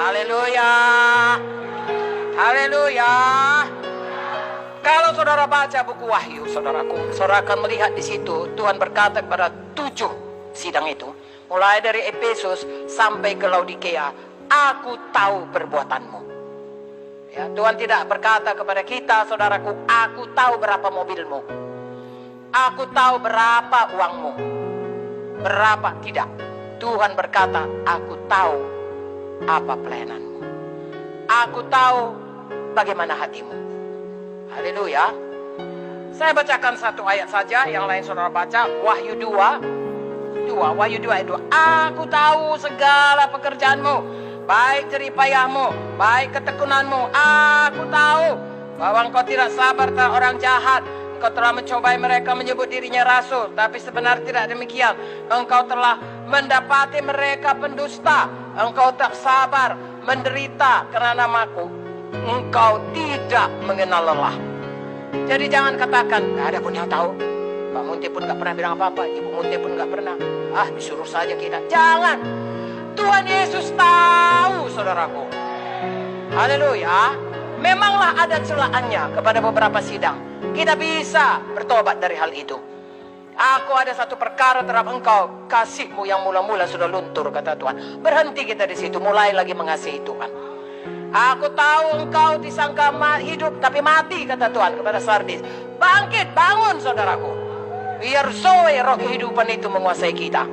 Haleluya. Haleluya. Kalau saudara baca buku Wahyu, saudaraku, saudara akan melihat di situ Tuhan berkata kepada 7 sidang itu, mulai dari Efesus sampai ke Laodikia, aku tahu perbuatanmu. Ya, Tuhan tidak berkata kepada kita, saudaraku, aku tahu berapa mobilmu, aku tahu berapa uangmu, berapa, tidak. Tuhan berkata, aku tahu apa pelayananmu, aku tahu bagaimana hatimu. Haleluya. Saya bacakan satu ayat saja, yang lain saudara baca. Wahyu 2 Wahyu 2 ayat 2. Aku tahu segala pekerjaanmu, baik jeripayahmu, baik ketekunanmu. Aku tahu bahwa engkau tidak sabar terhadap orang jahat. Engkau telah mencobai mereka menyebut dirinya rasul, tapi sebenarnya tidak demikian. Engkau telah mendapati mereka pendusta. Engkau tak sabar menderita karena namaku. Engkau tidak mengenal lelah. Jadi jangan katakan, gak ada pun yang tahu. Pak Munte pun gak pernah bilang apa-apa, Ibu Munte pun gak pernah. Disuruh saja kita. Jangan. Tuhan Yesus tahu, saudaraku. Haleluya. Memanglah ada celaannya kepada beberapa sidang. Kita bisa bertobat dari hal itu. Aku ada satu perkara terhadap engkau, kasihmu yang mula-mula sudah luntur, kata Tuhan. Berhenti kita di situ, mulai lagi mengasihi Tuhan. Aku tahu engkau disangka hidup tapi mati, kata Tuhan kepada Sardis. Bangkit, bangun, saudaraku. Biar zoe, roh kehidupan itu menguasai kita.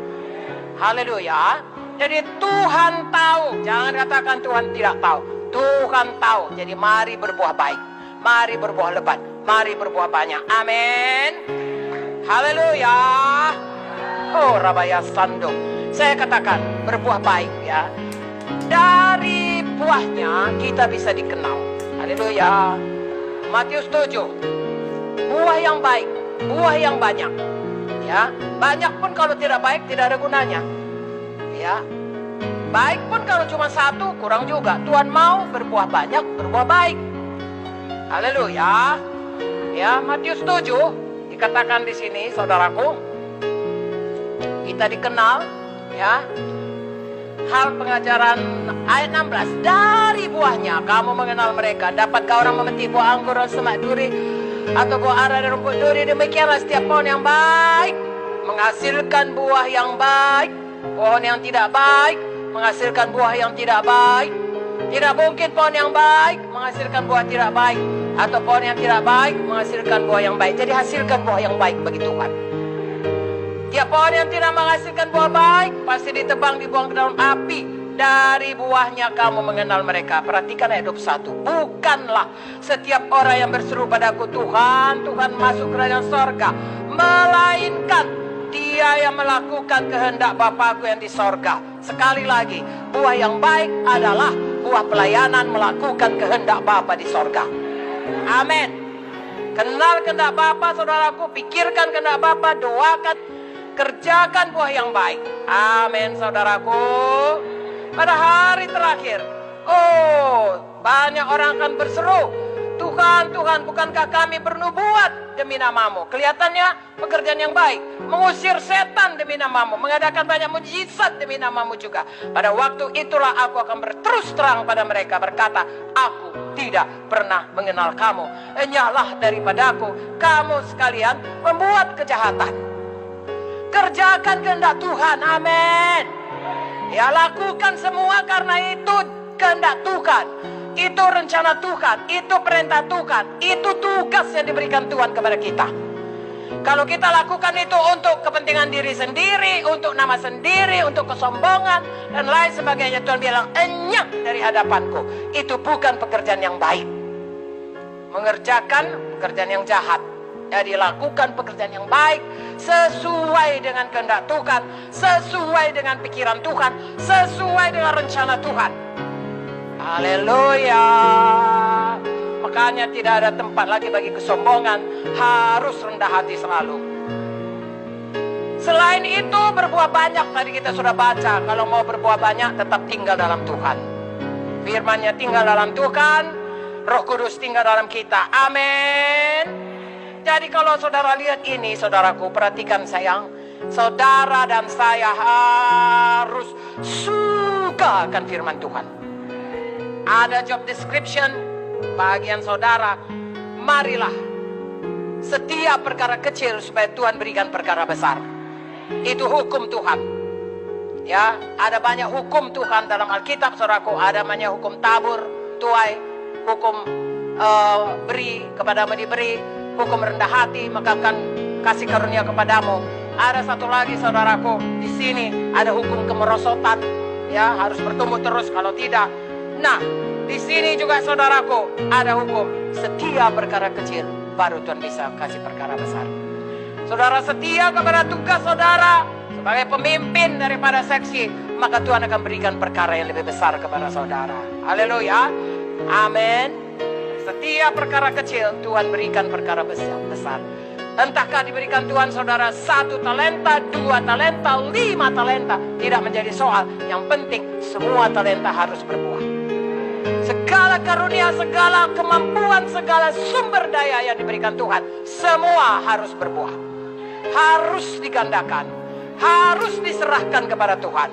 Haleluya. Jadi Tuhan tahu. Jangan katakan Tuhan tidak tahu. Tuhan tahu. Jadi mari berbuah baik, mari berbuah lebat, mari berbuah banyak. Amin. Haleluya. Oh, Rabaya Sandung. Saya katakan berbuah baik, ya. Dari buahnya kita bisa dikenal. Haleluya. Matius 7. Buah yang baik, buah yang banyak. Ya, banyak pun kalau tidak baik tidak ada gunanya. Ya. Baik pun kalau cuma satu kurang juga. Tuhan mau berbuah banyak, berbuah baik. Haleluya. Ya, Matius 7 dikatakan di sini, saudaraku, kita dikenal, ya. Hal pengajaran ayat 16, dari buahnya kamu mengenal mereka. Dapatkah orang memetik buah anggur dan semak duri, atau buah ara dan rumput duri? Demikianlah setiap pohon yang baik menghasilkan buah yang baik. Pohon yang tidak baik menghasilkan buah yang tidak baik. Tidak mungkin pohon yang baik menghasilkan buah tidak baik, atau pohon yang tidak baik menghasilkan buah yang baik. Jadi hasilkan buah yang baik bagi Tuhan. Tiap pohon yang tidak menghasilkan buah baik pasti ditebang, dibuang ke dalam api. Dari buahnya kamu mengenal mereka. Perhatikan ayat 21. Bukanlah setiap orang yang berseru padaku, Tuhan, Tuhan, masuk kerajaan sorga, melainkan dia yang melakukan kehendak Bapakku yang di sorga. Sekali lagi, buah yang baik adalah buah pelayanan melakukan kehendak Bapa di sorga. Amin. Kenal kehendak Bapa, saudaraku. Pikirkan kehendak Bapa, doakan, kerjakan buah yang baik. Amin, saudaraku. Pada hari terakhir, banyak orang akan berseru, Tuhan, Tuhan, bukankah kami bernubuat demi namamu? Kelihatannya pekerjaan yang baik, mengusir setan demi namamu, mengadakan banyak mujizat demi namamu juga. Pada waktu itulah aku akan berterus terang pada mereka, berkata, aku tidak pernah mengenal kamu. Enyahlah daripadaku, kamu sekalian membuat kejahatan. Kerjakan kehendak Tuhan. Amin. Ya, lakukan semua karena itu kehendak Tuhan. Itu rencana Tuhan. Itu perintah Tuhan. Itu tugas yang diberikan Tuhan kepada kita. Kalau kita lakukan itu untuk kepentingan diri sendiri, untuk nama sendiri, untuk kesombongan dan lain sebagainya, Tuhan bilang, enyah dari hadapanku. Itu bukan pekerjaan yang baik. Mengerjakan pekerjaan yang jahat. Jadi lakukan pekerjaan yang baik sesuai dengan kehendak Tuhan, sesuai dengan pikiran Tuhan, sesuai dengan rencana Tuhan. Haleluya. Makanya tidak ada tempat lagi bagi kesombongan, harus rendah hati selalu. Selain itu berbuah banyak, tadi kita sudah baca. Kalau mau berbuah banyak, tetap tinggal dalam Tuhan. Firman-Nya tinggal dalam Tuhan, Roh Kudus tinggal dalam kita. Amin. Jadi kalau saudara lihat ini, saudaraku, perhatikan sayang. Saudara dan saya harus suka akan firman Tuhan. Ada job description bagian saudara. Marilah setiap perkara kecil supaya Tuhan berikan perkara besar. Itu hukum Tuhan. Ya, ada banyak hukum Tuhan dalam Alkitab, saudaraku. Ada banyak hukum tabur, tuai, hukum beri kepadamu diberi, hukum rendah hati maka akan kasih karunia kepadamu. Ada satu lagi, saudaraku, di sini ada hukum kemerosotan. Ya, harus bertumbuh terus, kalau tidak. Nah, di sini juga, saudaraku, ada hukum setia perkara kecil, baru Tuhan bisa kasih perkara besar. Saudara setia kepada tugas saudara sebagai pemimpin daripada seksi, maka Tuhan akan berikan perkara yang lebih besar kepada saudara. Haleluya. Amin. Setiap perkara kecil, Tuhan berikan perkara besar. Entahkah diberikan Tuhan saudara 1 talenta, 2 talenta, 5 talenta, tidak menjadi soal. Yang penting semua talenta harus berbuah. Segala karunia, segala kemampuan, segala sumber daya yang diberikan Tuhan, semua harus berbuah. Harus digandakan, harus diserahkan kepada Tuhan.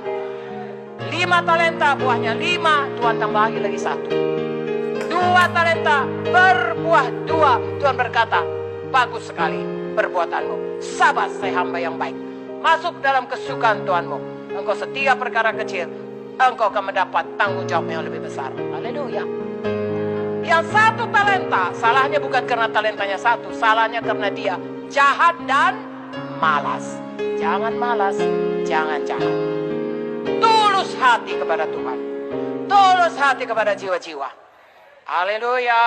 5 talenta, buahnya 5, Tuhan tambahi lagi 1. 2 talenta, berbuah 2. Tuhan berkata, bagus sekali perbuatanmu, sabar saya hamba yang baik. Masuk dalam kesukaan Tuhanmu. Engkau setia perkara kecil, engkau akan mendapat tanggung jawab yang lebih besar. Haleluya. Yang 1 talenta, salahnya bukan karena talentanya 1, salahnya karena dia jahat dan malas. Jangan malas, jangan jahat. Tulus hati kepada Tuhan, tulus hati kepada jiwa-jiwa. Haleluya.